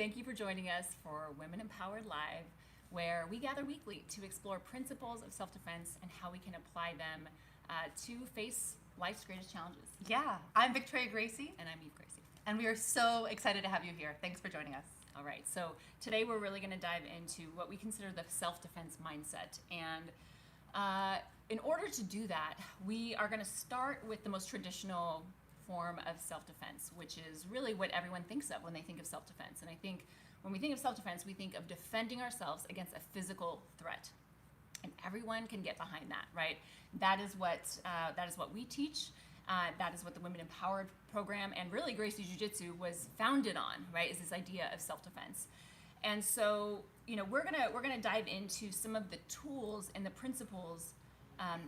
Thank you for joining us for Women Empowered Live, where we gather weekly to explore principles of self-defense and how we can apply them to face life's greatest challenges. Yeah, I'm Victoria Gracie. And I'm Eve Gracie. And we are so excited to have you here. Thanks for joining us. All right, so today we're really going to dive into what we consider the self-defense mindset. And in order to do that, we are going to start with the most traditional form of self-defense, which is really what everyone thinks of when they think of self-defense. And I think when we think of self-defense, we think of defending ourselves against a physical threat. And everyone can get behind that, right? That is what we teach. That is what the Women Empowered program and really Gracie Jiu-Jitsu was founded on, right? Is this idea of self-defense. And so, we're gonna dive into some of the tools and the principles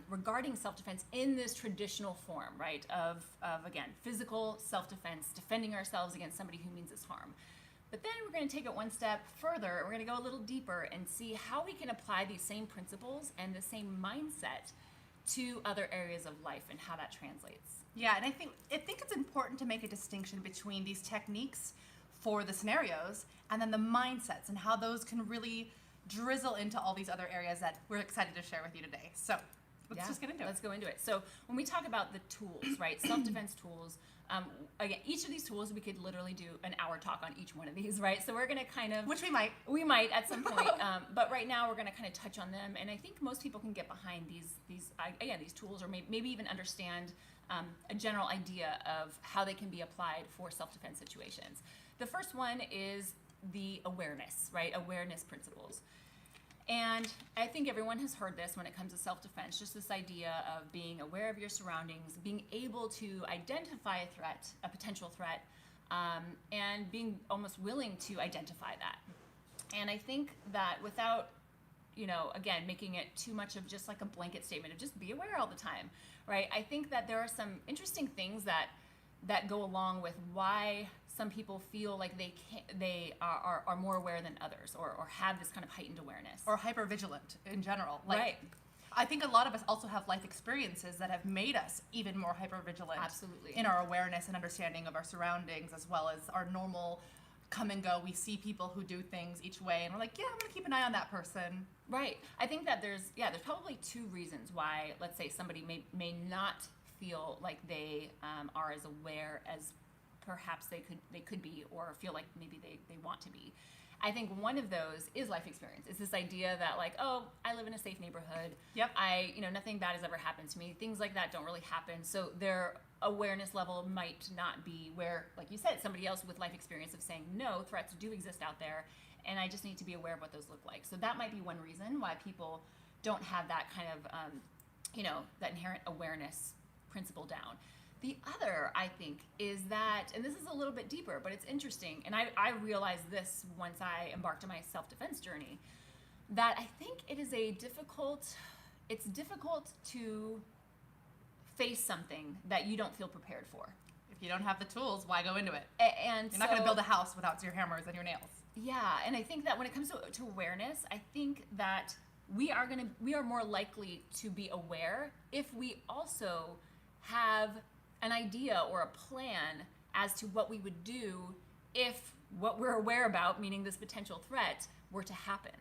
regarding self-defense in this traditional form, right? Of again, physical self-defense, defending ourselves against somebody who means us harm. But then we're going to take it one step further. We're going to go a little deeper and see how we can apply these same principles and the same mindset to other areas of life and how that translates. Yeah, and I think it's important to make a distinction between these techniques for the scenarios and then the mindsets and how those can really drizzle into all these other areas that we're excited to share with you today. So let's just get into it. Let's go into it. So when we talk about the tools, right, self-defense tools, again, each of these tools, we could literally do an hour talk on each one of these, right? So we're going to kind of... Which we might. We might at some point. But right now, we're going to kind of touch on them. And I think most people can get behind these tools or maybe even understand a general idea of how they can be applied for self-defense situations. The first one is the awareness, right? Awareness principles. And I think everyone has heard this when it comes to self-defense, just this idea of being aware of your surroundings, being able to identify a threat, a potential threat, and being almost willing to identify that. And I think that without, again, making it too much of just like a blanket statement of just be aware all the time, right? I think that there are some interesting things that go along with why some people feel like they are more aware than others or have this kind of heightened awareness. Or hypervigilant in general. Right. I think a lot of us also have life experiences that have made us even more hypervigilant. Absolutely. In our awareness and understanding of our surroundings, as well as our normal come and go. We see people who do things each way and we're like, yeah, I'm gonna keep an eye on that person. Right. I think that there's probably two reasons why, let's say, somebody may not feel like they are as aware as perhaps they could be, or feel like maybe they want to be. I think one of those is life experience. It's this idea that like, oh, I live in a safe neighborhood. Yep. Nothing bad has ever happened to me. Things like that don't really happen. So their awareness level might not be where, like you said, somebody else with life experience of saying, no, threats do exist out there, and I just need to be aware of what those look like. So that might be one reason why people don't have that kind of, that inherent awareness principle down. The other, I think, is that, and this is a little bit deeper, but it's interesting, and I realized this once I embarked on my self-defense journey, that I think it's difficult to face something that you don't feel prepared for. If you don't have the tools, why go into it? And you're not going to build a house without your hammers and your nails. Yeah, and I think that when it comes to awareness, I think that we are more likely to be aware if we also have an idea or a plan as to what we would do if what we're aware about, meaning this potential threat, were to happen.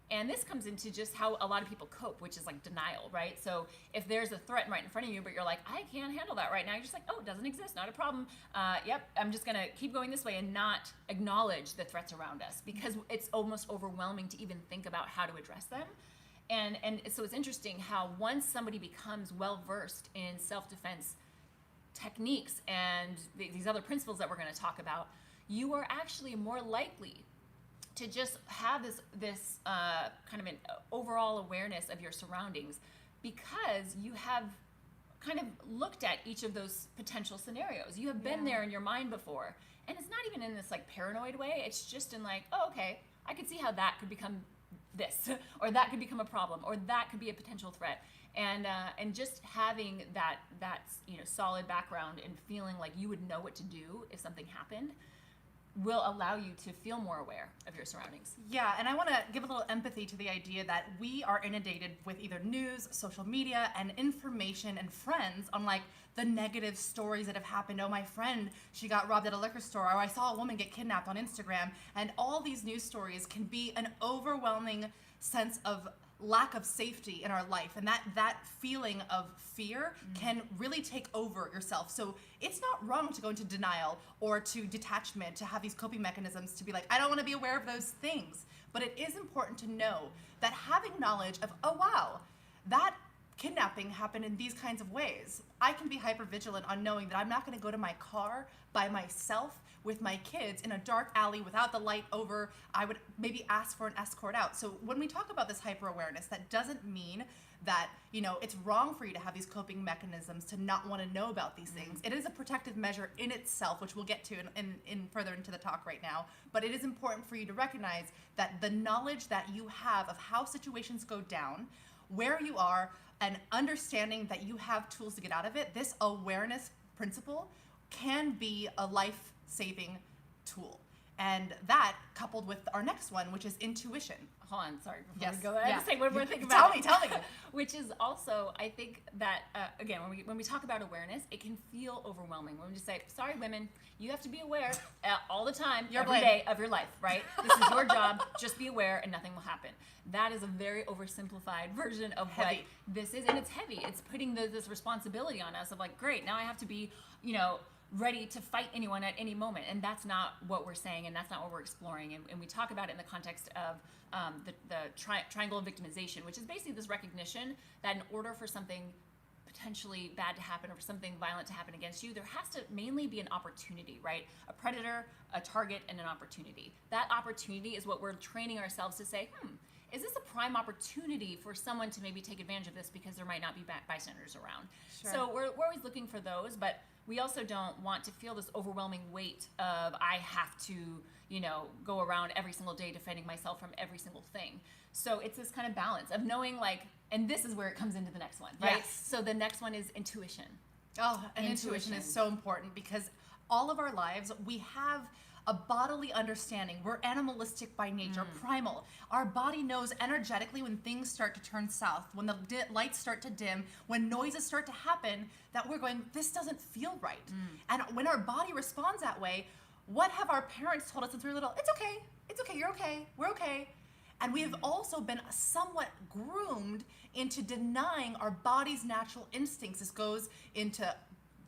And this comes into just how a lot of people cope, which is like denial, right? So if there's a threat right in front of you, but you're like, I can't handle that right now, you're just like, oh, it doesn't exist, not a problem. Yep, I'm just gonna keep going this way and not acknowledge the threats around us because it's almost overwhelming to even think about how to address them. And so it's interesting how once somebody becomes well-versed in self-defense techniques and these other principles that we're going to talk about, you are actually more likely to just have this kind of an overall awareness of your surroundings because you have kind of looked at each of those potential scenarios. You have been there in your mind before, and it's not even in this like paranoid way. It's just in like, oh, okay, I could see how that could become this, or that could become a problem, or that could be a potential threat. And just having that solid background and feeling like you would know what to do if something happened, will allow you to feel more aware of your surroundings. Yeah, and I want to give a little empathy to the idea that we are inundated with either news, social media, and information and friends on like the negative stories that have happened. Oh, my friend, she got robbed at a liquor store, or I saw a woman get kidnapped on Instagram. And all these news stories can be an overwhelming sense of lack of safety in our life, and that feeling of fear can really take over yourself. So it's not wrong to go into denial or to detachment, to have these coping mechanisms to be like, I don't want to be aware of those things. But it is important to know that having knowledge of, oh wow, that kidnapping happened in these kinds of ways, I can be hyper vigilant on knowing that I'm not going to go to my car by myself with my kids in a dark alley without the light over. I would maybe ask for an escort out. So when we talk about this hyper awareness, that doesn't mean that, you know, it's wrong for you to have these coping mechanisms, to not want to know about these things. It is a protective measure in itself, which we'll get to in further into the talk right now. But it is important for you to recognize that the knowledge that you have of how situations go down, where you are, and understanding that you have tools to get out of it, this awareness principle can be a life-saving tool. And that, coupled with our next one, which is intuition. Hold on, sorry, before Yes. we go, I Yeah. have to say one more thing about Tell me. Which is also, I think that, again, when we talk about awareness, it can feel overwhelming. When we just say, sorry, women, you have to be aware all the time, every day of your life, right? This is your job, just be aware and nothing will happen. That is a very oversimplified version of what this is, and it's heavy. It's putting this responsibility on us of like, great, now I have to be, you know, ready to fight anyone at any moment. And that's not what we're saying, and that's not what we're exploring. And we talk about it in the context of the triangle of victimization, which is basically this recognition that in order for something potentially bad to happen or for something violent to happen against you, there has to mainly be an opportunity, right? A predator, a target, and an opportunity. That opportunity is what we're training ourselves to say, is this a prime opportunity for someone to maybe take advantage of this because there might not be bystanders around? Sure. So we're always looking for those, but we also don't want to feel this overwhelming weight of I have to, you know, go around every single day defending myself from every single thing. So it's this kind of balance of knowing, like, and this is where it comes into the next one, right? Yes. So the next one is intuition. Oh, and intuition is so important because all of our lives, we have a bodily understanding. We're animalistic by nature, primal. Our body knows energetically when things start to turn south, when the lights start to dim, when noises start to happen, that we're going, this doesn't feel right. And when our body responds that way, what have our parents told us since we were little? It's okay, you're okay, we're okay. And we have also been somewhat groomed into denying our body's natural instincts. This goes into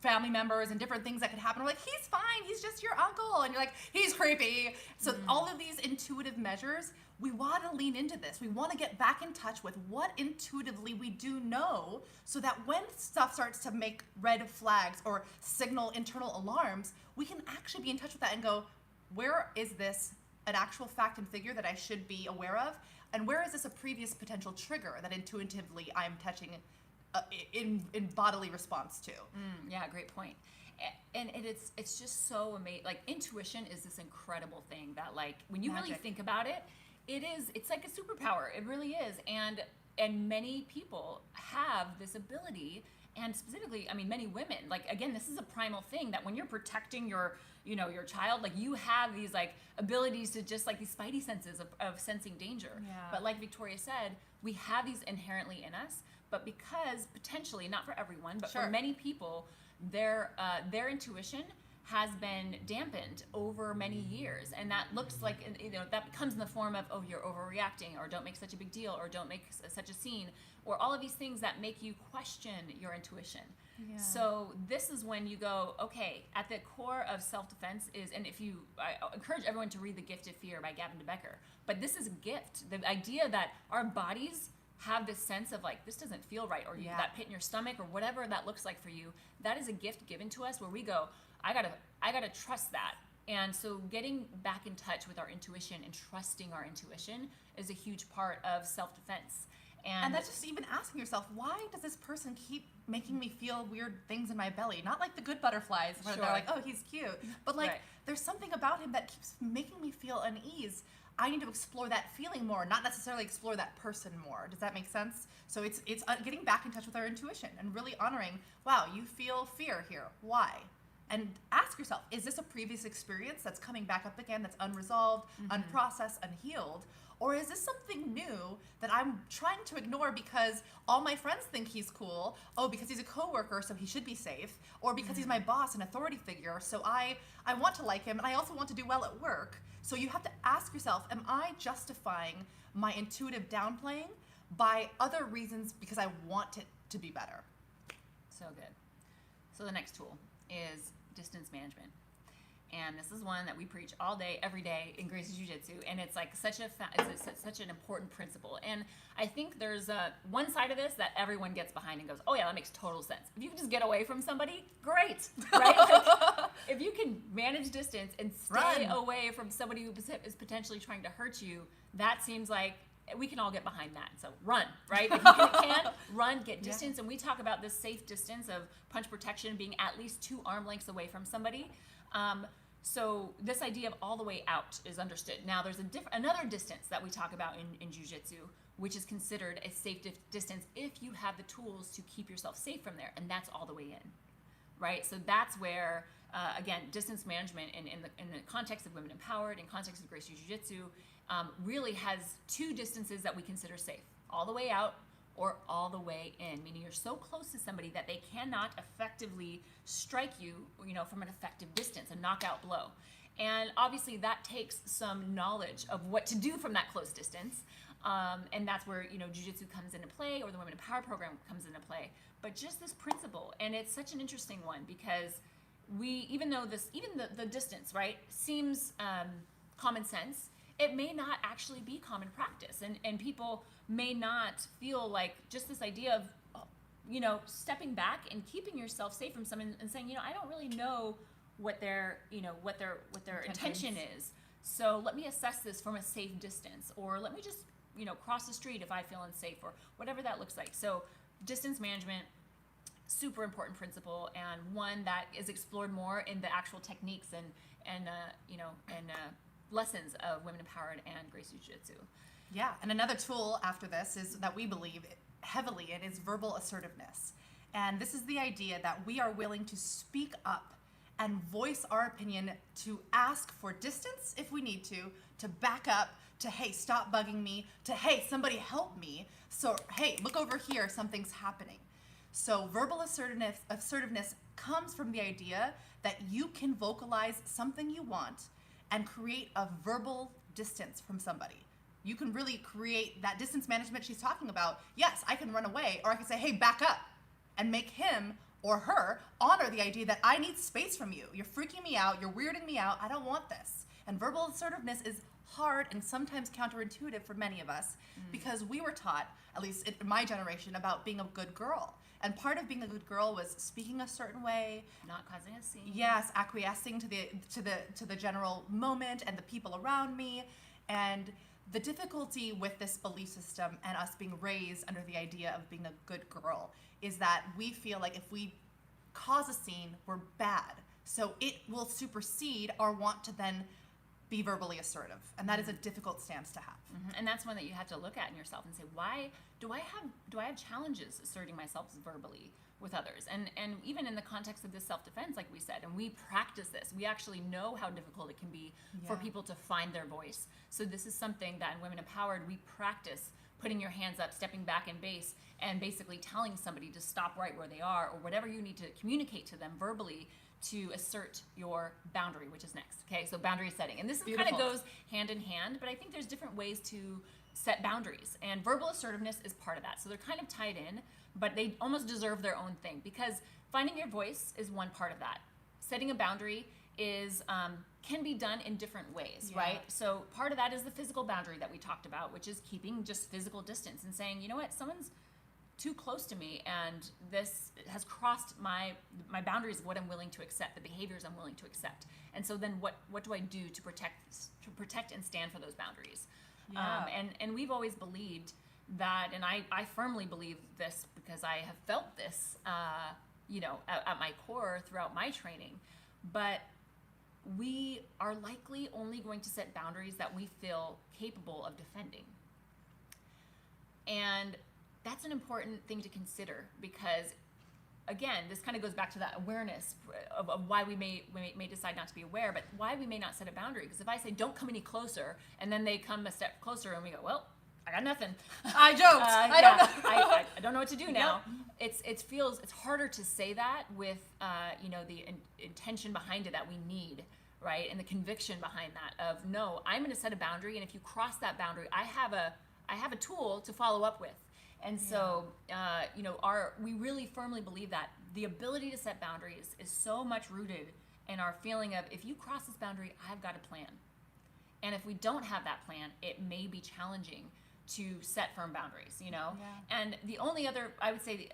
family members and different things that could happen. We're like, he's fine, he's just your uncle. And you're like, he's creepy. So all of these intuitive measures, we want to lean into this. We want to get back in touch with what intuitively we do know, so that when stuff starts to make red flags or signal internal alarms, we can actually be in touch with that and go, where is this an actual fact and figure that I should be aware of? And where is this a previous potential trigger that intuitively I'm touching in bodily response to? Yeah, great point. And it's just so amazing. Like, intuition is this incredible thing that, like, when you really think about it, it's like a superpower. It really is. And many people have this ability, and specifically, I mean, many women, like, again, this is a primal thing that when you're protecting your child, like, you have these, like, abilities to just, like, these spidey senses of sensing danger. Yeah. But like Victoria said, we have these inherently in us, but because potentially, not for everyone, but for many people, their intuition has been dampened over many years, and that looks like, you know, that comes in the form of, oh, you're overreacting, or don't make such a big deal, or don't make such a scene, or all of these things that make you question your intuition. Yeah. So this is when you go, okay, at the core of self-defense is, and I encourage everyone to read The Gift of Fear by Gavin DeBecker, but this is a gift. The idea that our bodies have this sense of, like, this doesn't feel right, or that pit in your stomach, or whatever that looks like for you, that is a gift given to us where we go, I gotta trust that. And so getting back in touch with our intuition and trusting our intuition is a huge part of self-defense. And that's just even asking yourself, why does this person keep making me feel weird things in my belly? Not like the good butterflies where they're like, oh, he's cute. But like, there's something about him that keeps making me feel unease. I need to explore that feeling more, not necessarily explore that person more. Does that make sense? So it's getting back in touch with our intuition and really honoring, wow, you feel fear here. Why? and ask yourself, is this a previous experience that's coming back up again, that's unresolved, unprocessed, unhealed? Or is this something new that I'm trying to ignore because all my friends think he's cool? Oh, because he's a coworker, so he should be safe. Or because he's my boss, an authority figure, so I want to like him, and I also want to do well at work. So you have to ask yourself, am I justifying my intuitive downplaying by other reasons because I want it to be better? So good. So the next tool is distance management. And this is one that we preach all day, every day in Gracie Jiu-Jitsu, and it's like such an important principle. And I think there's one side of this that everyone gets behind and goes, oh yeah, that makes total sense. If you can just get away from somebody, great, right? Like, if you can manage distance and stay away from somebody who is potentially trying to hurt you, that seems like we can all get behind that. So run, right? If you can, run, get distance. And we talk about this safe distance of punch protection being at least 2 arm lengths away from somebody. So this idea of all the way out is understood. Now there's another distance that we talk about in Jiu-Jitsu, which is considered a safe distance if you have the tools to keep yourself safe from there, and that's all the way in, right? So that's where, again, distance management in the context of Women Empowered, in context of Gracie Jiu-Jitsu, really has 2 distances that we consider safe: all the way out or all the way in, meaning you're so close to somebody that they cannot effectively strike you, from an effective distance, a knockout blow. And obviously that takes some knowledge of what to do from that close distance. And that's where, Jiu-Jitsu comes into play, or the Women Empowered program comes into play. But just this principle, and it's such an interesting one, because even the distance, right, seems common sense, it may not actually be common practice, and people may not feel like just this idea of, stepping back and keeping yourself safe from someone and saying, I don't really know what their intention is. So let me assess this from a safe distance, or let me just, cross the street if I feel unsafe, or whatever that looks like. So distance management, super important principle, and one that is explored more in the actual techniques and lessons of Women Empowered and Gracie Jiu-Jitsu. Yeah, and another tool after this is that we believe heavily in is verbal assertiveness. And this is the idea that we are willing to speak up and voice our opinion, to ask for distance if we need to back up, to, hey, stop bugging me, to, hey, somebody help me. So, hey, look over here, something's happening. So verbal assertiveness comes from the idea that you can vocalize something you want and create a verbal distance from somebody. You can really create that distance management she's talking about. Yes, I can run away, or I can say, hey, back up, and make him or her honor the idea that I need space from you. You're freaking me out, you're weirding me out, I don't want this. And verbal assertiveness is hard and sometimes counterintuitive for many of us, because we were taught, at least in my generation, about being a good girl. And part of being a good girl was speaking a certain way, not causing a scene. Yes, acquiescing to the general moment and the people around me. And the difficulty with this belief system and us being raised under the idea of being a good girl is that we feel like if we cause a scene, we're bad. So it will supersede our want to then be verbally assertive. And that is a difficult stance to have. And that's one that you have to look at in yourself and say, why do I have challenges asserting myself verbally with others? And even in the context of this self-defense, like we said, and we practice this, we actually know how difficult it can be for people to find their voice. So this is something that in Women Empowered, we practice putting your hands up, stepping back in base, and basically telling somebody to stop right where they are, or whatever you need to communicate to them verbally to assert your boundary, which is next. Okay, so boundary setting. And this kind of goes hand in hand, but I think there's different ways to set boundaries, and verbal assertiveness is part of that. So they're kind of tied in, but they almost deserve their own thing, because finding your voice is one part of that. Setting a boundary is can be done in different ways, right? So part of that is the physical boundary that we talked about, which is keeping just physical distance and saying, you know what, someone's too close to me, and this has crossed my boundaries of what I'm willing to accept, the behaviors I'm willing to accept. And so then what do I do to protect and stand for those boundaries? And we've always believed that, and I firmly believe this because I have felt this, at my core throughout my training, but we are likely only going to set boundaries that we feel capable of defending. And that's an important thing to consider, because again, this kind of goes back to that awareness of why we may decide not to be aware, but why we may not set a boundary. Because if I say, don't come any closer, and then they come a step closer and we go, well, I got nothing. I joked. I don't know. I don't know what to do now. Yep. It's harder to say that with, the intention behind it that we need, right? And the conviction behind that of, no, I'm going to set a boundary. And if you cross that boundary, I have a tool to follow up with. And so, we really firmly believe that the ability to set boundaries is so much rooted in our feeling of, if you cross this boundary, I've got a plan. And if we don't have that plan, it may be challenging to set firm boundaries, Yeah. And the only other, I would say,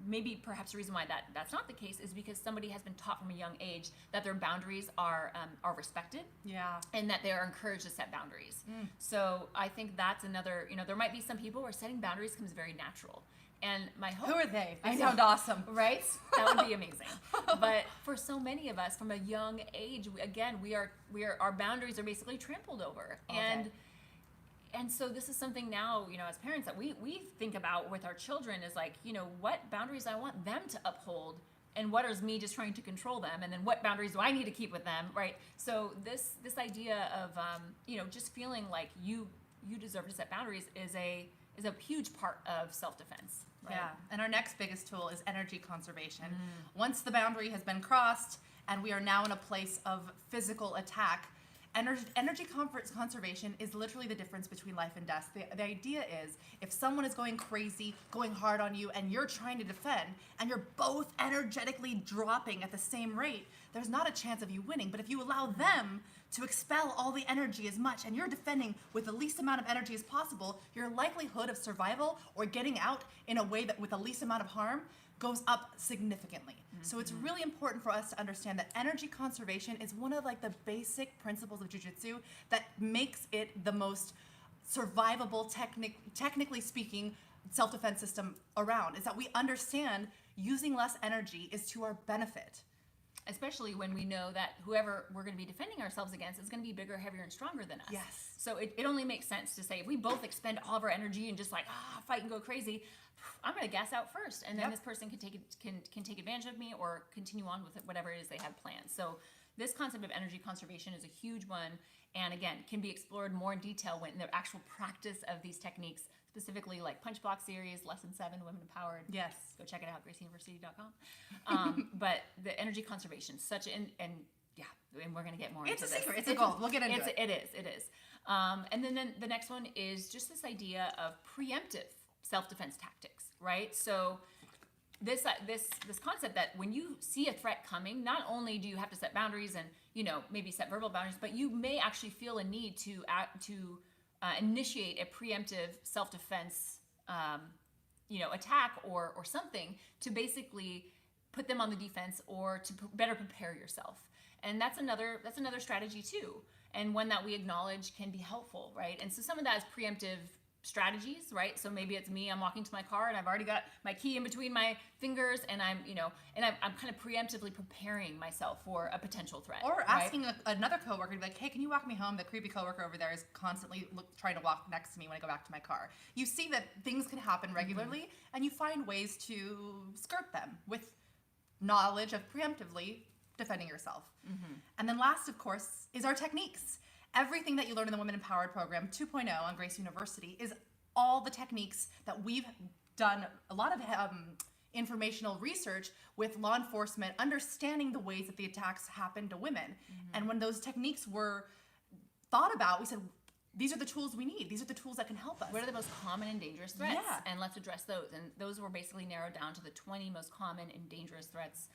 maybe perhaps the reason why that's not the case is because somebody has been taught from a young age that their boundaries are respected. Yeah. And that they are encouraged to set boundaries. So I think that's another, there might be some people where setting boundaries comes very natural. And my hope... Who are they? They sound awesome. Right? That would be amazing. But for so many of us from a young age, our boundaries are basically trampled over. And so this is something now, as parents that we think about with our children is like, what boundaries I want them to uphold, and what is me just trying to control them, and then what boundaries do I need to keep with them, right? So this idea of just feeling like you deserve to set boundaries is a huge part of self-defense. Right? Yeah. And our next biggest tool is energy conservation. Once the boundary has been crossed and we are now in a place of physical attack, energy conservation is literally the difference between life and death. The idea is, if someone is going crazy, going hard on you, and you're trying to defend, and you're both energetically dropping at the same rate, there's not a chance of you winning. But if you allow them to expel all the energy as much, and you're defending with the least amount of energy as possible, your likelihood of survival or getting out in a way that with the least amount of harm goes up significantly. So it's really important for us to understand that energy conservation is one of the basic principles of Jiu-Jitsu that makes it the most survivable, technically speaking, self-defense system around, is that we understand using less energy is to our benefit. Especially when we know that whoever we're going to be defending ourselves against is going to be bigger, heavier, and stronger than us. Yes. So it only makes sense to say, if we both expend all of our energy and just fight and go crazy, I'm going to gas out first, and then this person can take advantage of me or continue on with whatever it is they have planned. So this concept of energy conservation is a huge one, and again, can be explored more in detail when the actual practice of these techniques, specifically like Punch Block series, Lesson 7, Women Empowered. Yes. Go check it out, gracieuniversity.com. But the energy conservation, and we're going to get more into this. It's a secret. It's a goal. We'll get into it. It is. And then the next one is just this idea of preemptive self-defense tactics, right? So this concept that when you see a threat coming, not only do you have to set boundaries and maybe set verbal boundaries, but you may actually feel a need to initiate a preemptive self-defense attack or something to basically put them on the defense or to better prepare yourself. And that's another strategy too, and one that we acknowledge can be helpful, right? And so some of that is preemptive strategies, right? So maybe it's me, I'm walking to my car and I've already got my key in between my fingers, and I'm kind of preemptively preparing myself for a potential threat. Or asking another coworker to be like, hey, can you walk me home? The creepy coworker over there is constantly trying to walk next to me when I go back to my car. You see that things can happen regularly, and you find ways to skirt them with knowledge of preemptively defending yourself. And then last, of course, is our techniques. Everything that you learn in the Women Empowered program 2.0 on Gracie University is all the techniques that we've done a lot of informational research with law enforcement, understanding the ways that the attacks happen to women. And when those techniques were thought about, we said, these are the tools we need. These are the tools that can help us. What are the most common and dangerous threats? Yeah. And let's address those. And those were basically narrowed down to the 20 most common and dangerous threats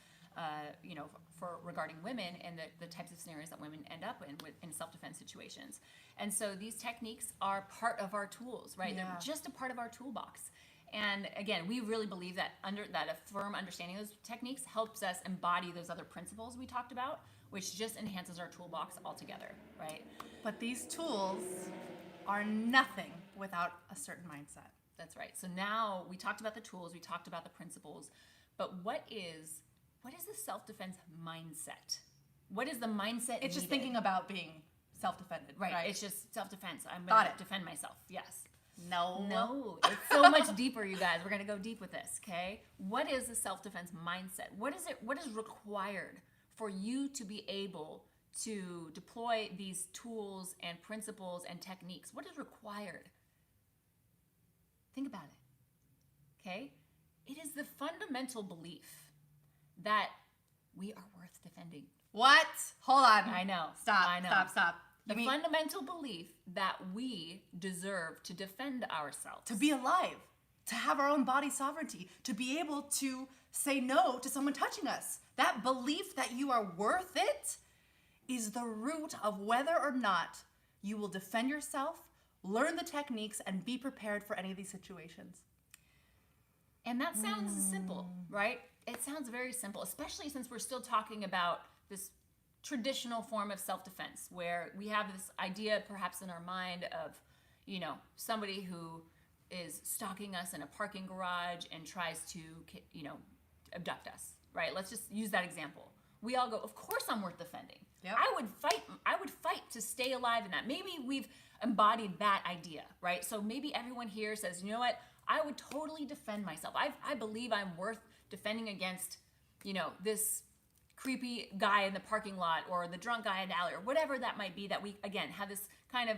for regarding women and the types of scenarios that women end up in self-defense situations. And so these techniques are part of our tools, right? Yeah. They're just a part of our toolbox. And again, we really believe that a firm understanding of those techniques helps us embody those other principles we talked about, which just enhances our toolbox altogether, right? But these tools are nothing without a certain mindset. That's right. So now we talked about the tools, we talked about the principles, but what is the self-defense mindset? What is the mindset? It's just thinking about being self-defended. Right. It's just self-defense. I'm Got going it. to defend myself. Yes. No, it's so much deeper, you guys. We're going to go deep with this, okay? What is the self-defense mindset? What is required for you to be able to deploy these tools and principles and techniques? What is required? Think about it, okay? It is the fundamental belief that we are worth defending. What? Hold on. I know. Stop. I know. Stop. The fundamental belief that we deserve to defend ourselves. To be alive, to have our own body sovereignty, to be able to say no to someone touching us. That belief that you are worth it is the root of whether or not you will defend yourself, learn the techniques, and be prepared for any of these situations. And that sounds simple, right? It sounds very simple, especially since we're still talking about this traditional form of self-defense where we have this idea perhaps in our mind of, somebody who is stalking us in a parking garage and tries to, abduct us, right? Let's just use that example. We all go, of course I'm worth defending. Yep. I would fight to stay alive in that. Maybe we've embodied that idea, right? So maybe everyone here says, you know what? I would totally defend myself. I believe I'm worth defending against, this creepy guy in the parking lot or the drunk guy in the alley or whatever that might be, that we, again, have this kind of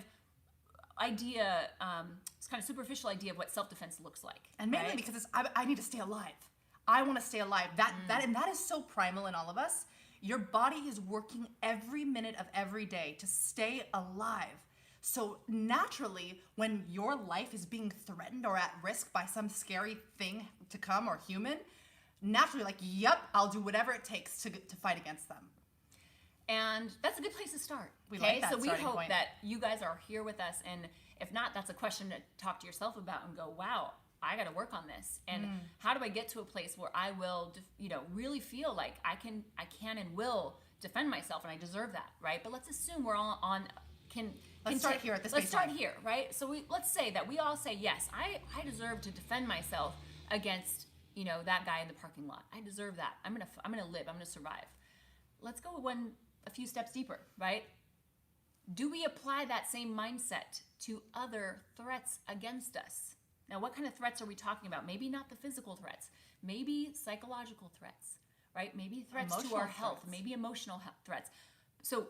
idea, this kind of superficial idea of what self-defense looks like. And mainly right? because I need to stay alive. I want to stay alive. That is so primal in all of us. Your body is working every minute of every day to stay alive. So naturally, when your life is being threatened or at risk by some scary thing to come or human, naturally, yep, I'll do whatever it takes to fight against them. And that's a good place to start. We like that so we starting hope point. that you guys are here with us, and if not, that's a question to talk to yourself about and go, wow, I got to work on this. And how do I get to a place where I will, really feel like I can and will defend myself, and I deserve that, right? But let's assume we're all on. Let's start here at this. Let's start here, right? So let's say that we all say, yes, I deserve to defend myself against that guy in the parking lot. I deserve that. I'm gonna live. I'm gonna survive. Let's go a few steps deeper, right? Do we apply that same mindset to other threats against us? Now, what kind of threats are we talking about? Maybe not the physical threats. Maybe psychological threats, right? Maybe threats to our health. Maybe emotional threats. So,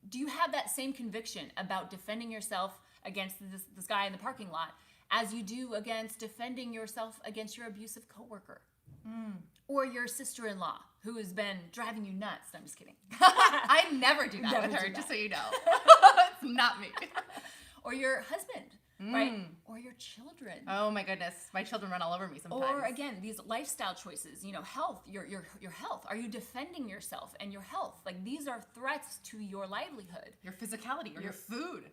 do you have that same conviction about defending yourself against this guy in the parking lot as you do against defending yourself against your abusive coworker or your sister-in-law who has been driving you nuts? No, I'm just kidding. I never do that with her, just so you know. It's not me. Or your husband, right? Or your children. Oh my goodness, my children run all over me sometimes. Or again, these lifestyle choices, health, your health. Are you defending yourself and your health? These are threats to your livelihood. Your physicality or your food.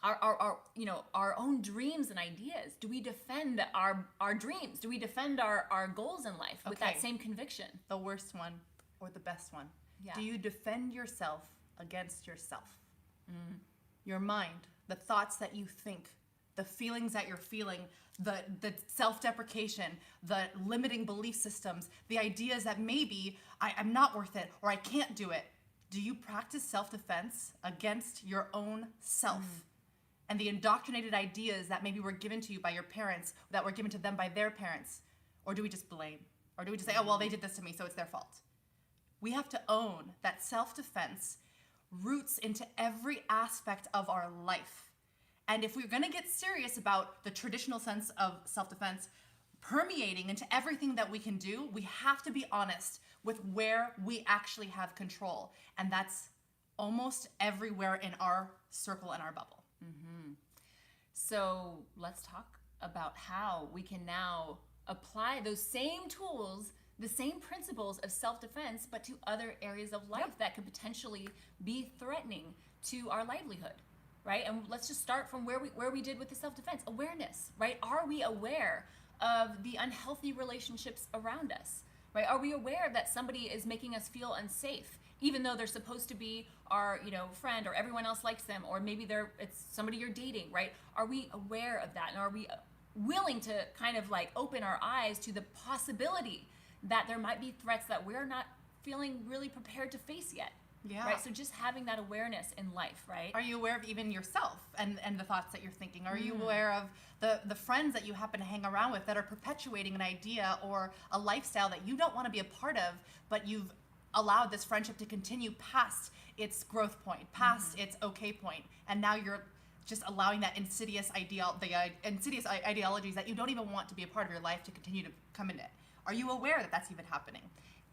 Our own dreams and ideas. Do we defend our dreams? Do we defend our goals in life with that same conviction? The worst one or the best one. Yeah. Do you defend yourself against yourself? Your mind, the thoughts that you think, the feelings that you're feeling, the self-deprecation, the limiting belief systems, the ideas that maybe I'm not worth it or I can't do it. Do you practice self-defense against your own self? And the indoctrinated ideas that maybe were given to you by your parents, that were given to them by their parents? Or do we just blame? Or do we just say, oh, well, they did this to me, so it's their fault? We have to own that self-defense roots into every aspect of our life. And if we're gonna get serious about the traditional sense of self-defense permeating into everything that we can do, we have to be honest with where we actually have control. And that's almost everywhere in our circle and our bubble. So let's talk about how we can now apply those same tools, the same principles of self-defense, but to other areas of life that could potentially be threatening to our livelihood, right? And let's just start from where we did with the self-defense. Awareness, right? Are we aware of the unhealthy relationships around us, right? Are we aware that somebody is making us feel unsafe, even though they're supposed to be our, friend, or everyone else likes them, or maybe it's somebody you're dating, right? Are we aware of that? And are we willing to kind of open our eyes to the possibility that there might be threats that we're not feeling really prepared to face yet, Yeah. Right? So just having that awareness in life, right? Are you aware of even yourself and the thoughts that you're thinking? Are you aware of the friends that you happen to hang around with that are perpetuating an idea or a lifestyle that you don't want to be a part of, but you've allowed this friendship to continue past its growth point, past its okay point, and now you're just allowing that insidious ideologies that you don't even want to be a part of your life to continue to come in it? Are you aware that that's even happening?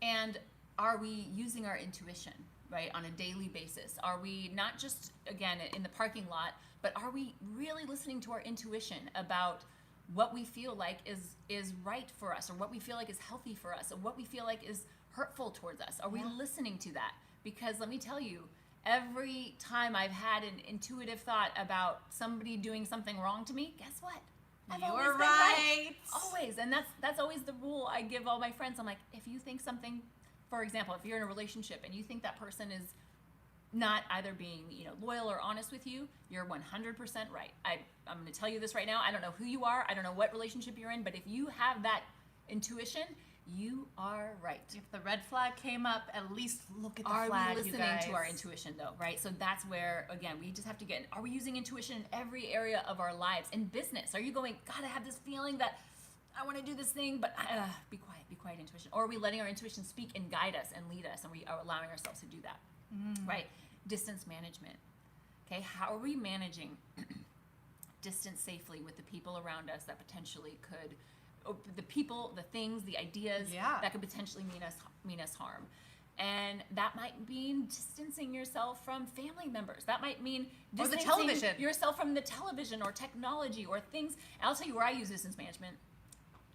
And are we using our intuition, right, on a daily basis? Are we not just, again, in the parking lot, but are we really listening to our intuition about what we feel like is right for us, or what we feel like is healthy for us, or what we feel like is hurtful towards us? Are we listening to that? Because let me tell you, every time I've had an intuitive thought about somebody doing something wrong to me, guess what? I've always been right. Always. And that's always the rule I give all my friends. I'm like, if you think something, for example, if you're in a relationship and you think that person is not either being, loyal or honest with you, you're 100% right. I'm going to tell you this right now. I don't know who you are. I don't know what relationship you're in, but if you have that intuition, you are right. If the red flag came up, at least look at the flag, flag, Are we listening to our intuition, though, right? So that's where, again, we just have to are we using intuition in every area of our lives? In business, are you going, God, I have this feeling that I want to do this thing, but be quiet, intuition. Or are we letting our intuition speak and guide us and lead us, and we are allowing ourselves to do that, right? Distance management, okay? How are we managing distance safely with the people around us that potentially could, the people, the things, the ideas that could potentially mean us harm? And that might mean distancing yourself from family members. That might mean distancing yourself from the television or technology or things. And I'll tell you where I use distance management: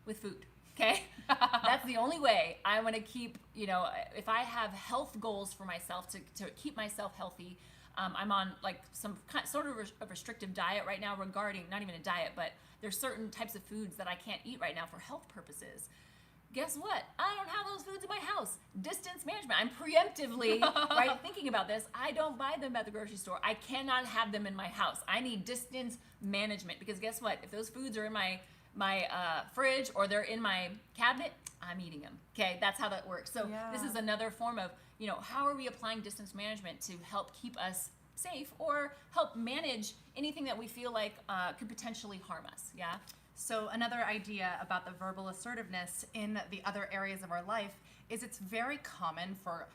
with food. Okay? That's the only way I want to keep, if I have health goals for myself to keep myself healthy. I'm on like some sort of a restrictive diet right now regarding, not even a diet, but there's certain types of foods that I can't eat right now for health purposes. Guess what? I don't have those foods in my house. Distance management. I'm preemptively, right, thinking about this. I don't buy them at the grocery store. I cannot have them in my house. I need distance management, because guess what? If those foods are in my fridge or they're in my cabinet, I'm eating them. Okay, that's how that works. So this is another form of, how are we applying distance management to help keep us safe or help manage anything that we feel like could potentially harm us? Yeah. So another idea about the verbal assertiveness in the other areas of our life is it's very common for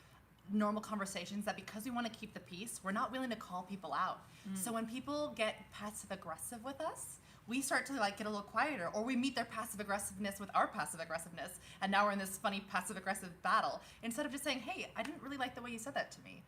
normal conversations that because we want to keep the peace, we're not willing to call people out. So when people get passive aggressive with us, we start to get a little quieter, or we meet their passive aggressiveness with our passive aggressiveness, and now we're in this funny passive aggressive battle, instead of just saying, hey, I didn't really like the way you said that to me.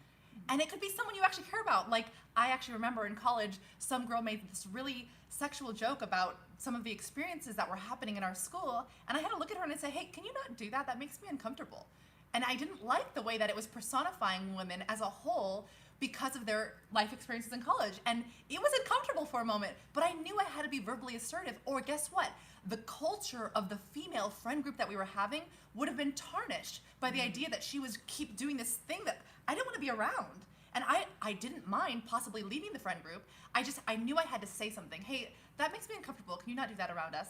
And it could be someone you actually care about. Like, I actually remember in college, some girl made this really sexual joke about some of the experiences that were happening in our school, and I had to look at her and say, hey, can you not do that? That makes me uncomfortable. And I didn't like the way that it was personifying women as a whole because of their life experiences in college. And it was uncomfortable for a moment, but I knew I had to be verbally assertive, or guess what? The culture of the female friend group that we were having would have been tarnished by the idea that she was keep doing this thing that I didn't want to be around. And I didn't mind possibly leaving the friend group. I knew I had to say something. Hey, that makes me uncomfortable. Can you not do that around us?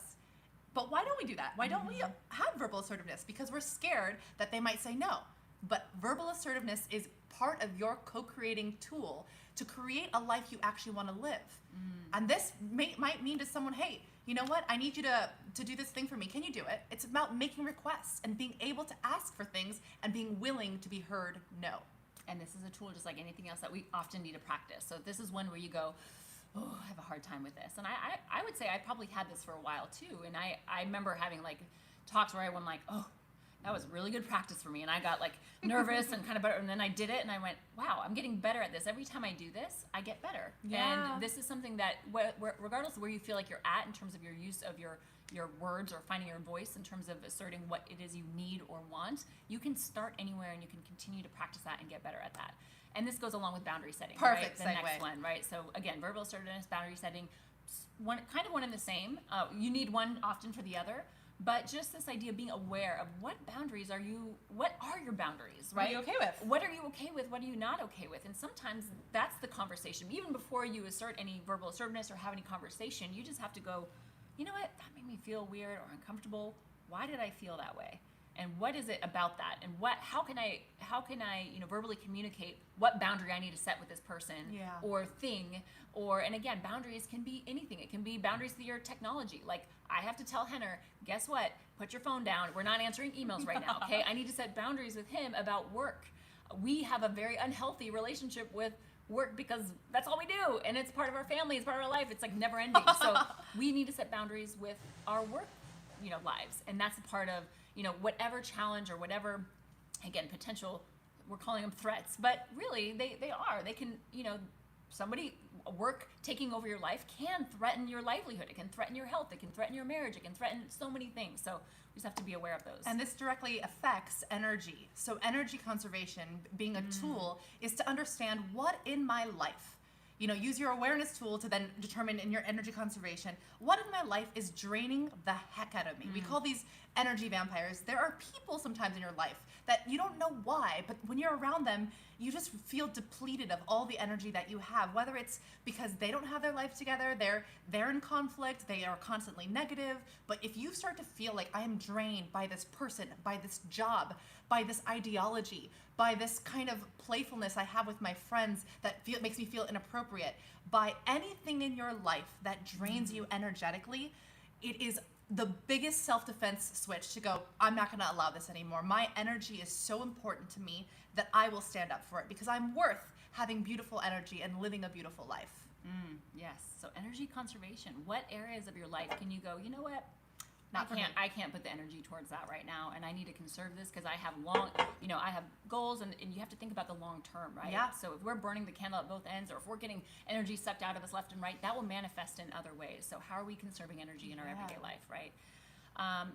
But why don't we do that? Why don't we have verbal assertiveness? Because we're scared that they might say no. But verbal assertiveness is part of your co-creating tool to create a life you actually want to live. And this might mean to someone, hey, you know what? I need you to do this thing for me. Can you do it? It's about making requests and being able to ask for things and being willing to be heard no. And this is a tool just like anything else that we often need to practice. So this is one where you go, oh, I have a hard time with this. And I would say I probably had this for a while too. And I remember having talks where I went oh, that was really good practice for me. And I got nervous and kind of better. And then I did it and I went, wow, I'm getting better at this. Every time I do this, I get better. Yeah. And this is something that regardless of where you feel like you're at in terms of your use of your words or finding your voice in terms of asserting what it is you need or want, you can start anywhere and you can continue to practice that and get better at that. And this goes along with boundary setting. Perfect right? The segue. next one, right? So again, verbal assertiveness, boundary setting, one and the same. You need one often for the other. But just this idea of being aware of what are your boundaries, right? What are you okay with? What are you okay with? What are you not okay with? And sometimes that's the conversation. Even before you assert any verbal assertiveness or have any conversation, you just have to go, you know what? That made me feel weird or uncomfortable. Why did I feel that way? and what is it about that, and how can I verbally communicate what boundary I need to set with this person or thing, and again, boundaries can be anything. It can be boundaries with your technology. Like, I have to tell Henner, guess what? Put your phone down. We're not answering emails right now, okay? I need to set boundaries with him about work. We have a very unhealthy relationship with work because that's all we do, and it's part of our family, it's part of our life. It's like never ending. So we need to set boundaries with our work, lives, and that's a part of whatever challenge or whatever, again, potential. We're calling them threats, but really they are. They can, work taking over your life can threaten your livelihood. It can threaten your health. It can threaten your marriage. It can threaten so many things. So we just have to be aware of those. And this directly affects energy. So energy conservation, being a tool, is to understand what in my life, use your awareness tool to then determine in your energy conservation, what in my life is draining the heck out of me. We call these energy vampires. There are people sometimes in your life that you don't know why, but when you're around them, you just feel depleted of all the energy that you have, whether it's because they don't have their life together, they're in conflict, they are constantly negative. But if you start to feel like, I am drained by this person, by this job, by this ideology, by this kind of playfulness I have with my friends that makes me feel inappropriate, by anything in your life that drains you energetically, it is the biggest self-defense switch to go, I'm not going to allow this anymore. My energy is so important to me that I will stand up for it because I'm worth having beautiful energy and living a beautiful life. Yes. So energy conservation. What areas of your life can you go, you know what? Not for me. I can't put the energy towards that right now, and I need to conserve this because I have I have goals, and you have to think about the long term, right? Yeah. So if we're burning the candle at both ends, or if we're getting energy sucked out of us left and right, that will manifest in other ways. So how are we conserving energy in our everyday life, right?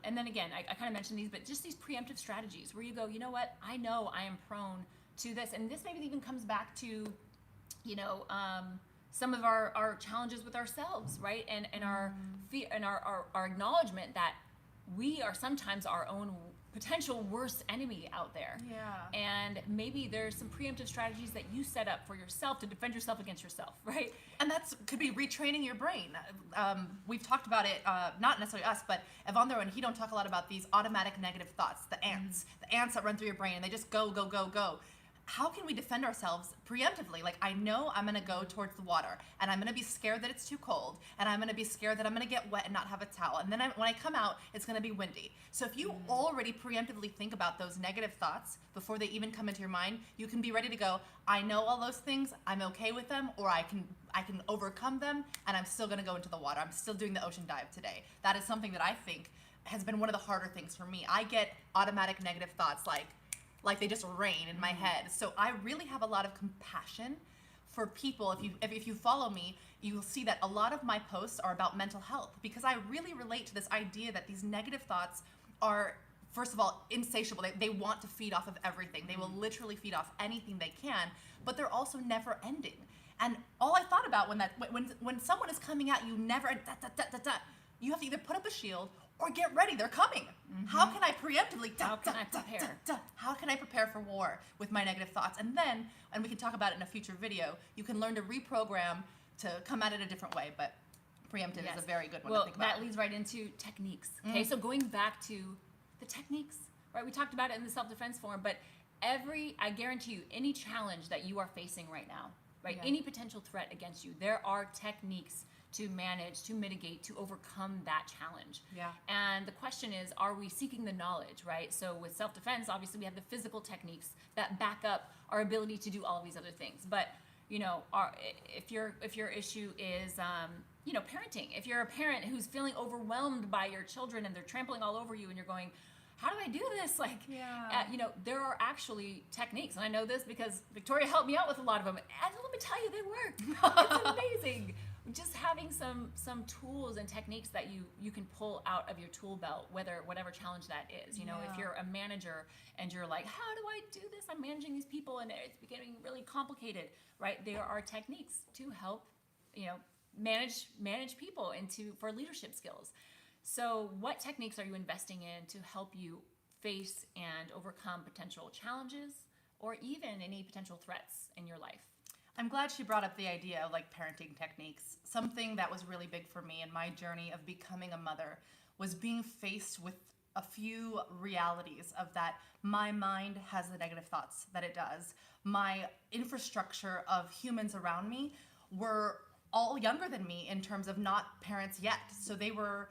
And then again, I kind of mentioned these, but just these preemptive strategies where you go, you know what? I know I am prone to this, and this maybe even comes back to, some of our challenges with ourselves, right? And our fear and our acknowledgement that we are sometimes our own potential worst enemy out there. Yeah. And maybe there's some preemptive strategies that you set up for yourself to defend yourself against yourself, right? And that could be retraining your brain. We've talked about it, not necessarily us, but Evandro and he don't talk a lot about these automatic negative thoughts, the ants that run through your brain, and they just go, go, go, go. How can we defend ourselves preemptively? Like, I know I'm gonna go towards the water, and I'm gonna be scared that it's too cold, and I'm gonna be scared that I'm gonna get wet and not have a towel, and then when I come out, it's gonna be windy. So if you already preemptively think about those negative thoughts before they even come into your mind, you can be ready to go, I know all those things, I'm okay with them, or I can overcome them, and I'm still gonna go into the water. I'm still doing the ocean dive today. That is something that I think has been one of the harder things for me. I get automatic negative thoughts like they just rain in my head. So I really have a lot of compassion for people. If you follow me, you'll see that a lot of my posts are about mental health, because I really relate to this idea that these negative thoughts are, first of all, insatiable. They want to feed off of everything. They will literally feed off anything they can, but they're also never ending. And all I thought about when someone is coming at you, you have to either put up a shield or get ready, they're coming. How can I preemptively, How can I prepare? How can I prepare for war with my negative thoughts? And then, and we can talk about it in a future video, you can learn to reprogram to come at it a different way, but preemptive is a very good one to think about. That leads right into techniques. Okay, so going back to the techniques, right? We talked about it in the self-defense forum, but I guarantee you, any challenge that you are facing right now, right? Yeah. Any potential threat against you, there are techniques to manage, to mitigate, to overcome that challenge. Yeah. And the question is, are we seeking the knowledge, right? So with self-defense, obviously we have the physical techniques that back up our ability to do all of these other things. But, if your issue is, parenting, if you're a parent who's feeling overwhelmed by your children and they're trampling all over you and you're going, how do I do this? There are actually techniques. And I know this because Victoria helped me out with a lot of them. And let me tell you, they work. It's amazing. Just having some tools and techniques that you can pull out of your tool belt, whatever challenge that is. If you're a manager and you're like, how do I do this? I'm managing these people and it's becoming really complicated, right? There are techniques to help, manage people for leadership skills. So what techniques are you investing in to help you face and overcome potential challenges or even any potential threats in your life? I'm glad she brought up the idea of parenting techniques. Something that was really big for me in my journey of becoming a mother was being faced with a few realities of that. My mind has the negative thoughts that it does. My infrastructure of humans around me were all younger than me in terms of not parents yet. So they were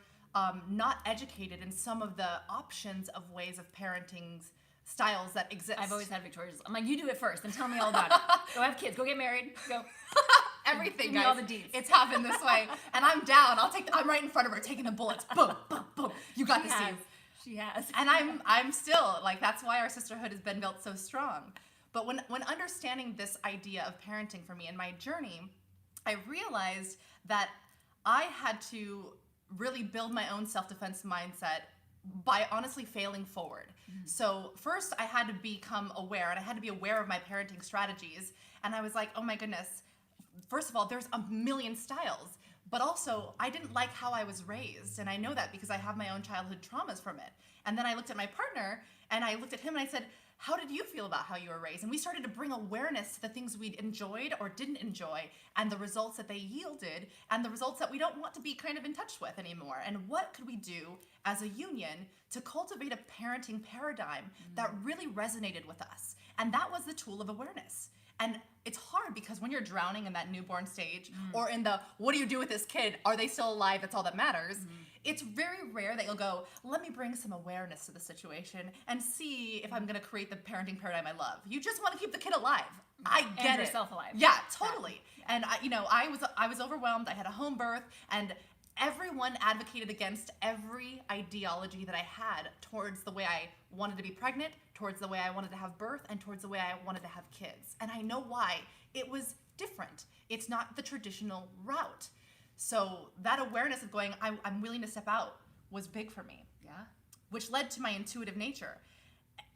not educated in some of the options of ways of parenting styles that exist. I've always had Victoria's. I'm like, you do it first and tell me all about it. Go have kids. Go get married. Go. Everything, Give me guys. all the deeds. It's happened this way, and I'm down. I'm right in front of her, taking the bullets. Boom, boom, boom. You got this, Steve. She has. And I'm still like, that's why our sisterhood has been built so strong. But when understanding this idea of parenting for me in my journey, I realized that I had to really build my own self-defense mindset by honestly failing forward. So first I had to become aware, and I had to be aware of my parenting strategies. And I was like, oh my goodness, first of all, there's a million styles, but also I didn't like how I was raised. And I know that because I have my own childhood traumas from it. And then I looked at my partner and I looked at him and I said, how did you feel about how you were raised? And we started to bring awareness to the things we'd enjoyed or didn't enjoy, and the results that they yielded, and the results that we don't want to be kind of in touch with anymore. And what could we do as a union to cultivate a parenting paradigm that really resonated with us? And that was the tool of awareness. And it's hard because when you're drowning in that newborn stage, or in the, what do you do with this kid? Are they still alive? That's all that matters. It's very rare that you'll go, let me bring some awareness to the situation and see if I'm going to create the parenting paradigm I love. You just want to keep the kid alive. I get And it. yourself alive. Yeah, totally. Yeah. And I was overwhelmed. I had a home birth, and everyone advocated against every ideology that I had towards the way I wanted to be pregnant, towards the way I wanted to have birth, and towards the way I wanted to have kids. And I know why. It was different. It's not the traditional route. So that awareness of going, I'm willing to step out, was big for me. Yeah. Which led to my intuitive nature.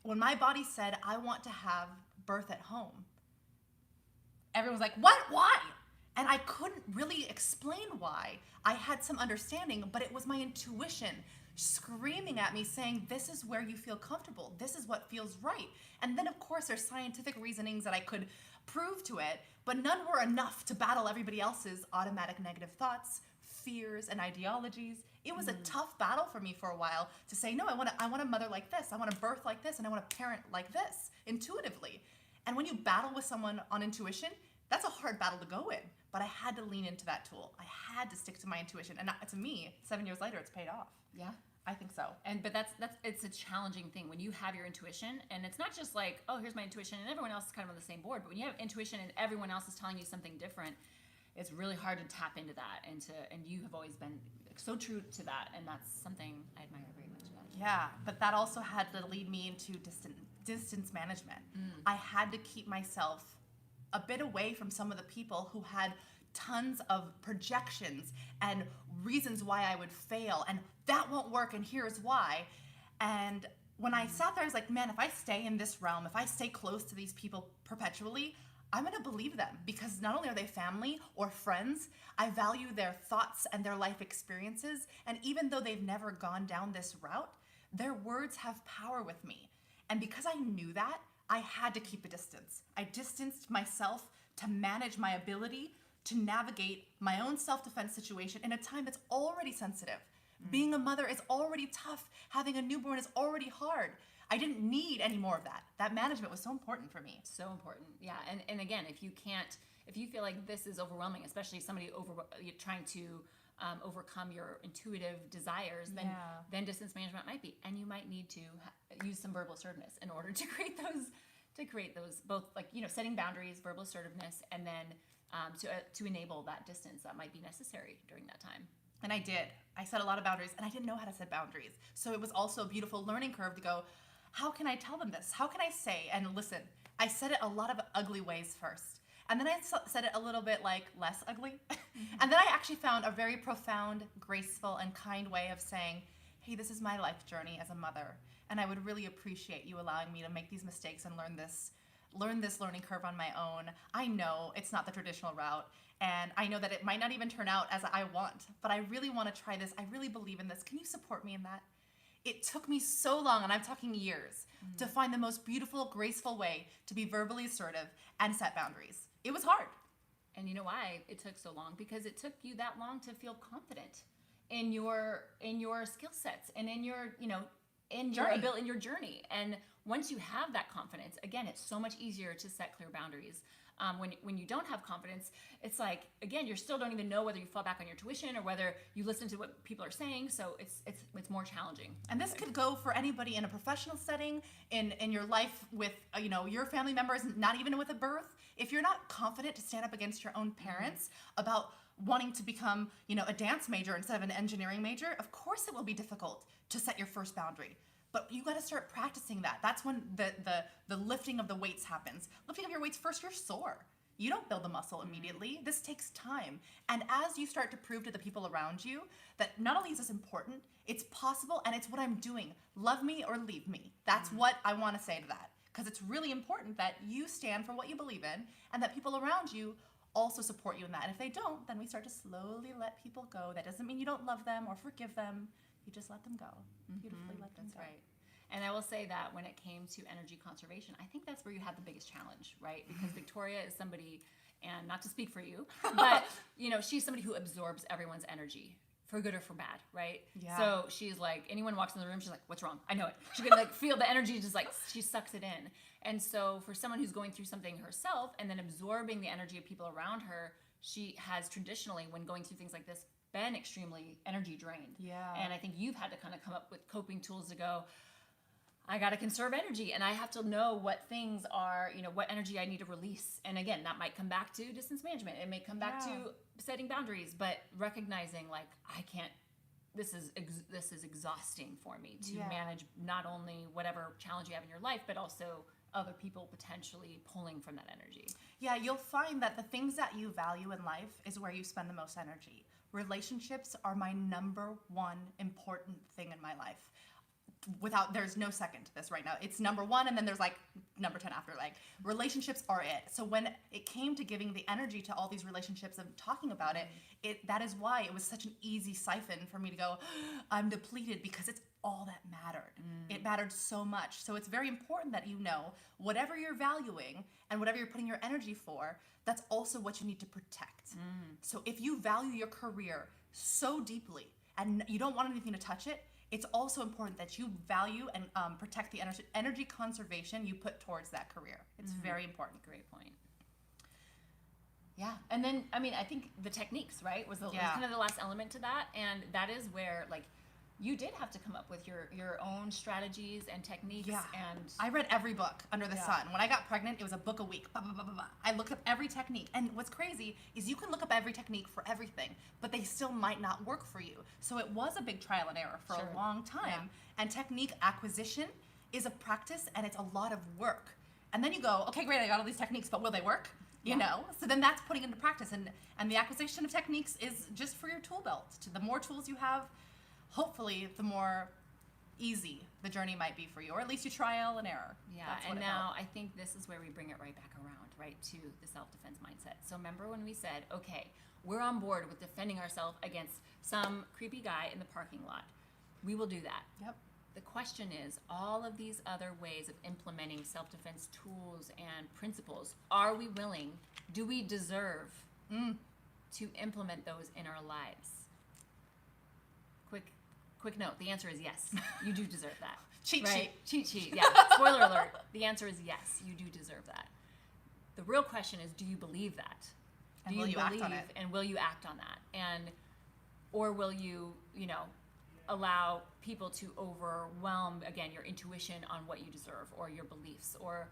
When my body said, I want to have birth at home, everyone was like, what? Why? And I couldn't really explain why. I had some understanding, but it was my intuition screaming at me saying, this is where you feel comfortable. This is what feels right. And then, of course, there's scientific reasonings that I could prove to it, but none were enough to battle everybody else's automatic negative thoughts, fears, and ideologies. It was a tough battle for me for a while to say, no, I want a mother like this. I want a birth like this. And I want a parent like this, intuitively. And when you battle with someone on intuition, that's a hard battle to go in. But I had to lean into that tool. I had to stick to my intuition. And to me, 7 years later, it's paid off. Yeah. I think so. But that's it's a challenging thing when you have your intuition, and it's not just like, oh, here's my intuition and everyone else is kind of on the same board. But when you have intuition and everyone else is telling you something different, it's really hard to tap into that, and you have always been so true to that, and that's something I admire very much about you. Yeah, but that also had to lead me into distance management. I had to keep myself a bit away from some of the people who had tons of projections and reasons why I would fail, and that won't work, and here's why. And when I sat there, I was like, man, if I stay in this realm, if I stay close to these people perpetually, I'm going to believe them, because not only are they family or friends, I value their thoughts and their life experiences, and even though they've never gone down this route, their words have power with me. And because I knew that, I had to keep a distance. I distanced myself to manage my ability to navigate my own self-defense situation in a time that's already sensitive. Being a mother is already tough. Having a newborn is already hard. I didn't need any more of that. That management was so important for me. So important. Yeah. And again, if you feel like this is overwhelming, especially somebody you're trying to overcome your intuitive desires, then distance management might be, and you might need to use some verbal assertiveness in order to create those both, like, setting boundaries, verbal assertiveness, and then to enable that distance that might be necessary during that time. And I did. I set a lot of boundaries, and I didn't know how to set boundaries. So it was also a beautiful learning curve to go, how can I tell them this? How can I say, and listen, I said it a lot of ugly ways first. And then I said it a little bit like less ugly. And then I actually found a very profound, graceful, and kind way of saying, hey, this is my life journey as a mother. And I would really appreciate you allowing me to make these mistakes and learn this learning curve on my own. I know it's not the traditional route, and I know that it might not even turn out as I want, but I really want to try this. I really believe in this. Can you support me in that? It took me so long, and I'm talking years, to find the most beautiful, graceful way to be verbally assertive and set boundaries. It was hard. And you know why it took so long? Because it took you that long to feel confident in your skill sets and in your, in your journey. And once you have that confidence, again, it's so much easier to set clear boundaries. When you don't have confidence, it's like, again, you still don't even know whether you fall back on your tuition or whether you listen to what people are saying. So it's more challenging. And this could go for anybody in a professional setting, in your life with your family members, not even with a birth. If you're not confident to stand up against your own parents about wanting to become a dance major instead of an engineering major, of course it will be difficult to set your first boundary. But you got to start practicing that. That's when the lifting of the weights happens. Lifting of your weights first, you're sore. You don't build the muscle immediately. This takes time. And as you start to prove to the people around you that not only is this important, it's possible, and it's what I'm doing. Love me or leave me. That's what I want to say to that. Because it's really important that you stand for what you believe in and that people around you also support you in that. And if they don't, then we start to slowly let people go. That doesn't mean you don't love them or forgive them. You just let them go. Beautifully let them go. That's right. And I will say that when it came to energy conservation, I think that's where you had the biggest challenge, right? Because Victoria is somebody, and not to speak for you, but she's somebody who absorbs everyone's energy, for good or for bad, right? Yeah. So she's like, anyone walks in the room, she's like, what's wrong? I know it. She can feel the energy, just like she sucks it in. And so for someone who's going through something herself and then absorbing the energy of people around her, she has traditionally, when going through things like this, been extremely energy drained. Yeah. And I think you've had to kind of come up with coping tools to go, I got to conserve energy, and I have to know what things are, what energy I need to release. And again, that might come back to distance management. It may come back to setting boundaries, but recognizing like, I can't, this is exhausting for me to manage not only whatever challenge you have in your life, but also other people potentially pulling from that energy. Yeah, you'll find that the things that you value in life is where you spend the most energy. Relationships are my number one important thing in my life. There's no second to this right now. It's number one, and then there's like number 10 after. Like, relationships are it. So when it came to giving the energy to all these relationships and talking about it, that is why it was such an easy siphon for me to go, I'm depleted, because it's all that mattered. It mattered so much. So it's very important that whatever you're valuing and whatever you're putting your energy for, that's also what you need to protect. So if you value your career so deeply and you don't want anything to touch it, it's also important that you value and protect the energy conservation you put towards that career. It's very important. Great point. Yeah. And then, I think the techniques, right, was kind of the last element to that. And that is where, like, you did have to come up with your own strategies and techniques. Yeah. And I read every book under the sun. When I got pregnant, it was a book a week. Blah, blah, blah, blah, blah. I looked up every technique. And what's crazy is you can look up every technique for everything, but they still might not work for you. So it was a big trial and error for a long time. Yeah. And technique acquisition is a practice, and it's a lot of work. And then you go, okay, great, I got all these techniques, but will they work? You know? So then that's putting into practice. And the acquisition of techniques is just for your tool belt. The more tools you have, hopefully, the more easy the journey might be for you, or at least you trial and error. Yeah, and now I think this is where we bring it right back around, right, to the self-defense mindset. So remember when we said, okay, we're on board with defending ourselves against some creepy guy in the parking lot. We will do that. Yep. The question is, all of these other ways of implementing self-defense tools and principles, are we willing, do we deserve to implement those in our lives? Quick note, the answer is yes. You do deserve that. Cheat sheet. Yeah. Spoiler alert. The answer is yes, you do deserve that. The real question is, do you believe that? And will you act on it? And will you act on that? Or will you, allow people to overwhelm, again, your intuition on what you deserve or your beliefs? Or,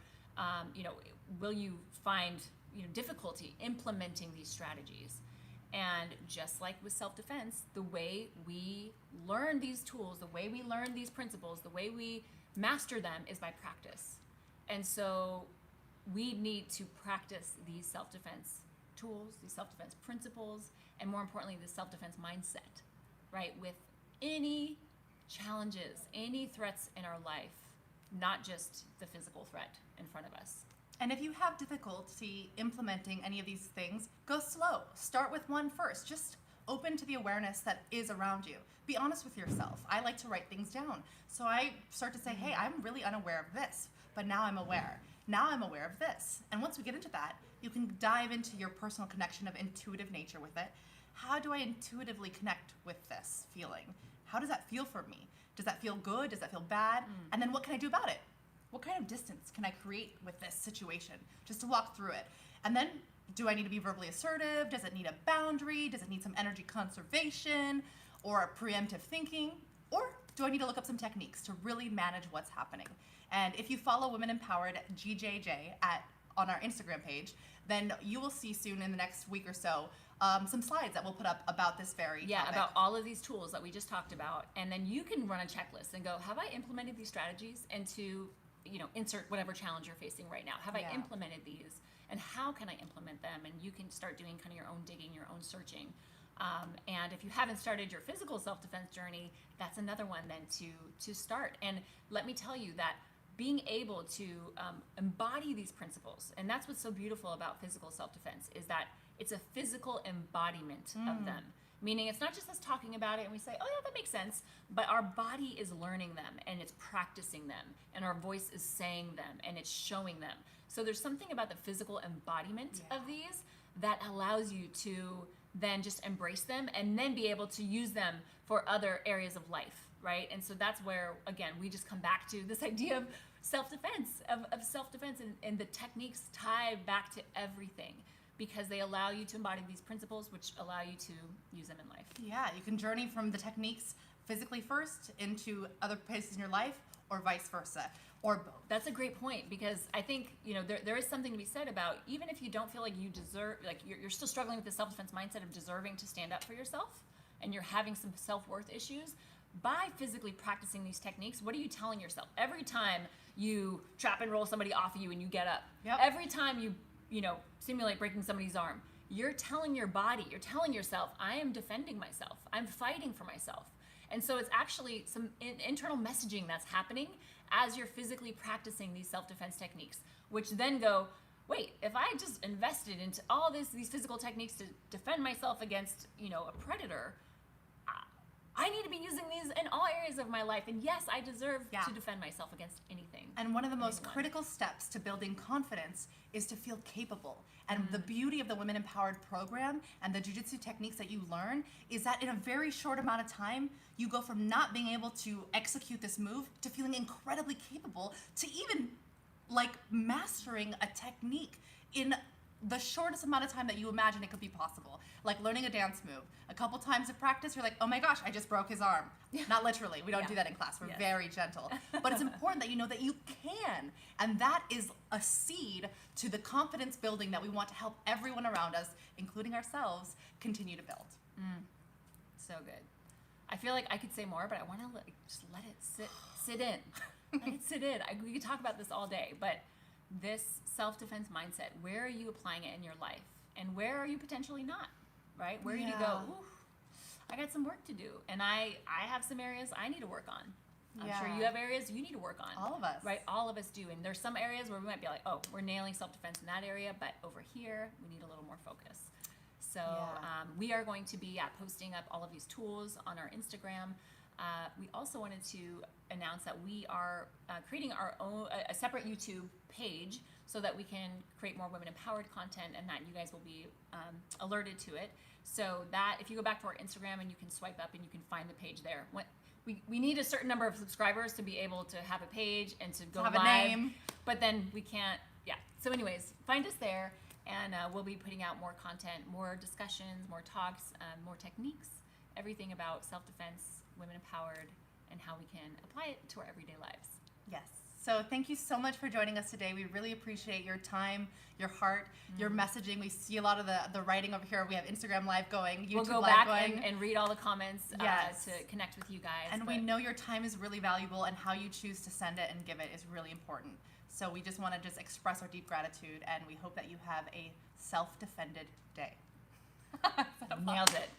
will you find, difficulty implementing these strategies? And just like with self-defense, the way we learn these tools, the way we learn these principles, the way we master them is by practice. And so we need to practice these self-defense tools, these self-defense principles, and more importantly, the self-defense mindset, right? With any challenges, any threats in our life, not just the physical threat in front of us. And if you have difficulty implementing any of these things, go slow. Start with one first. Just open to the awareness that is around you. Be honest with yourself. I like to write things down. So I start to say, hey, I'm really unaware of this, but now I'm aware. Now I'm aware of this. And once we get into that, you can dive into your personal connection of intuitive nature with it. How do I intuitively connect with this feeling? How does that feel for me? Does that feel good? Does that feel bad? And then what can I do about it? What kind of distance can I create with this situation just to walk through it? And then, do I need to be verbally assertive? Does it need a boundary? Does it need some energy conservation or a preemptive thinking? Or do I need to look up some techniques to really manage what's happening? And if you follow Women Empowered GJJ on our Instagram page, then you will see soon in the next week or so some slides that we'll put up about this very topic. About all of these tools that we just talked about. And then you can run a checklist and go, have I implemented these strategies into, insert whatever challenge you're facing right now? Have I implemented these? And how can I implement them? And you can start doing kind of your own digging, your own searching. And if you haven't started your physical self-defense journey, that's another one then to start. And let me tell you that being able to embody these principles, and that's what's so beautiful about physical self-defense, is that it's a physical embodiment of them. Meaning it's not just us talking about it and we say, oh yeah, that makes sense, but our body is learning them and it's practicing them and our voice is saying them and it's showing them. So there's something about the physical embodiment of these that allows you to then just embrace them and then be able to use them for other areas of life, right? And so that's where, again, we just come back to this idea of self-defense, of self-defense, and the techniques tie back to everything because they allow you to embody these principles, which allow you to use them in life. Yeah, you can journey from the techniques physically first into other places in your life, or vice versa, or both. That's a great point because I think there is something to be said about even if you don't feel like you deserve, like you're still struggling with the self-defense mindset of deserving to stand up for yourself, and you're having some self-worth issues. By physically practicing these techniques, what are you telling yourself? Every time you trap and roll somebody off of you and you get up, every time you simulate breaking somebody's arm, you're telling your body, you're telling yourself, I am defending myself. I'm fighting for myself. And so it's actually some internal messaging that's happening as you're physically practicing these self-defense techniques, which then go, wait, if I just invested into all these physical techniques to defend myself against, a predator, I need to be using these in all areas of my life. And yes, I deserve to defend myself against anything. And one of the most critical steps to building confidence is to feel capable. And the beauty of the Women Empowered program and the Jiu-Jitsu techniques that you learn is that in a very short amount of time, you go from not being able to execute this move to feeling incredibly capable to even mastering a technique in the shortest amount of time that you imagine it could be possible. Like learning a dance move. A couple times of practice, you're like, oh my gosh, I just broke his arm. Not literally. We don't do that in class. We're very gentle. But it's important that you know that you can. And that is a seed to the confidence building that we want to help everyone around us, including ourselves, continue to build. So good. I feel like I could say more, but I want to just let it sit in. Let it sit in. We could talk about this all day, but this self-defense mindset, where are you applying it in your life? And where are you potentially not, right? Where do you go, ooh, I got some work to do. And I have some areas I need to work on. I'm sure you have areas you need to work on. All of us. Right? All of us do. And there's some areas where we might be like, oh, we're nailing self-defense in that area, but over here, we need a little more focus. So we are going to be posting up all of these tools on our Instagram. We also wanted to announce that we are creating our own, a separate YouTube page so that we can create more women empowered content and that you guys will be alerted to it. So that if you go back to our Instagram and you can swipe up and you can find the page there. We need a certain number of subscribers to be able to have a page and to go have live. A name. But then we can't, So anyways, find us there and we'll be putting out more content, more discussions, more talks, more techniques, everything about self-defense, women empowered, and how we can apply it to our everyday lives. Yes. So thank you so much for joining us today. We really appreciate your time, your heart, your messaging. We see a lot of the writing over here. We have Instagram Live going, YouTube We'll go Live back going. and read all the comments to connect with you guys. And we know your time is really valuable and how you choose to send it and give it is really important. So we just want to express our deep gratitude and we hope that you have a self-defended day. Nailed it.